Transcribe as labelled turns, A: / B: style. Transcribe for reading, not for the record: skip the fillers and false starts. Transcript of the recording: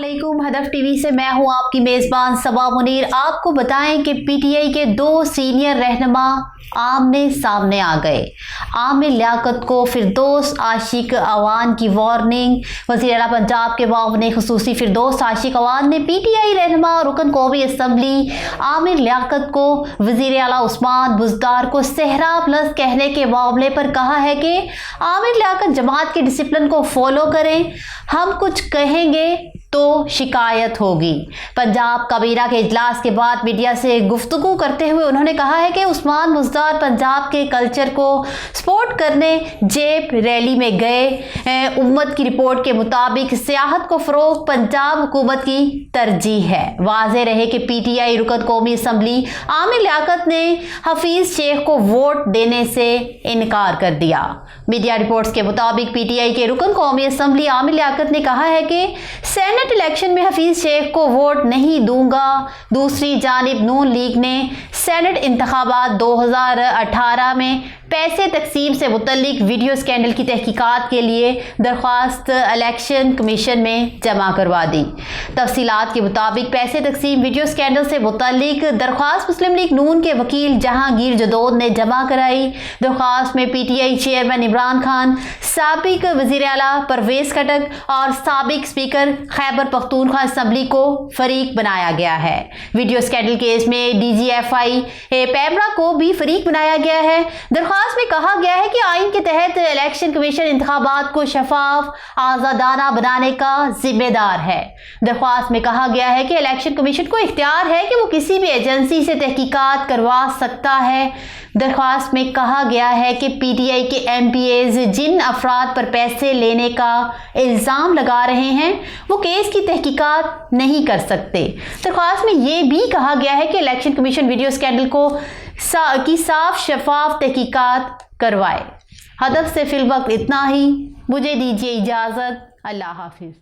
A: अस्सलामुअलैकुम। हदफ टीवी से मैं हूं आपकी मेज़बान सबा मुनीर। आपको बताएं कि पीटीआई के दो सीनियर रहनुमा आमने सामने आ गए। आमिर लियाकत को फिरदौस आशिक अवान की वार्निंग। वज़ीर आला पंजाब के मुआविन खुसूसी फिरदौस आशिक अवान ने पीटीआई रहनुमा रुकन कौमी असम्बली आमिर लियाकत को वज़ीर आला उस्मान बुज़दार को सहरा प्लस कहने के मामले पर कहा है कि आमिर लियाकत जमात के डिसिप्लिन को फॉलो करें, हम कुछ कहेंगे तो शिकायत होगी। पंजाब कबीरा के इजलास के बाद मीडिया से गुफ्तगू करते हुए उन्होंने कहा है कि उस्मान बुज़दार पंजाब के कल्चर को सपोर्ट करने जेब रैली में गए। उम्मत की रिपोर्ट के मुताबिक सियाहत को फ़रोग़ पंजाब हुकूमत की तरजीह है। वाज़ेह रहे कि पीटीआई रुकन कौमी असम्बली आमिर लियाकत ने हफीज़ शेख को वोट देने से इनकार कर दिया। मीडिया रिपोर्ट्स के मुताबिक पीटीआई के रुकन कौमी असम्बली आमिर लियाकत ने कहा है कि सेनेट इलेक्शन में हफीज शेख को वोट नहीं दूंगा। दूसरी जानिब नून लीग ने सेनेट इंतखाबात 2018 में पैसे तकसीम से मुतल्लिक वीडियो स्कैंडल की तहकीकात के लिए दरख्वास्त इलेक्शन कमीशन में जमा करवा दी। तफसीलात के मुताबिक पैसे तकसीम वीडियो स्कैंडल से मुतल्लिक दरख्वास्त मुस्लिम लीग नून के वकील जहांगीर जदौद ने जमा कराई। दरख्वास्त में पीटीआई चेयरमैन इमरान खान, साबिक वज़ीर आला परवेज़ खटक और साबिक स्पीकर खैबर पख्तूनख्वा असम्बली को फरीक बनाया गया है। वीडियो स्कैंडल केस में डीजीएफआई पैमरा को भी फरीक बनाया गया है। दरख्वास्त में कहा गया है कि आइन के तहत इलेक्शन कमीशन इंतखाबात को शफाफ आज़ादाना बनाने का जिम्मेदार है। दरख्वास्त में कहा गया है कि इलेक्शन कमीशन को इख्तियार है कि वो किसी भी एजेंसी से तहकीकात करवा सकता है। दरख्वास्त में कहा गया है कि पीटीआई के एमपीएज जिन अफराद पर पैसे लेने का इल्ज़ाम लगा रहे हैं वो केस की तहकीकात नहीं कर सकते। दरख्वास्त में यह भी कहा गया है कि इलेक्शन कमीशन वीडियो स्कैंडल को साफ शफाफ तहकीकात करवाए। हदफ से फिलवक्त इतना ही। मुझे दीजिए इजाज़त। अल्लाह हाफिज़।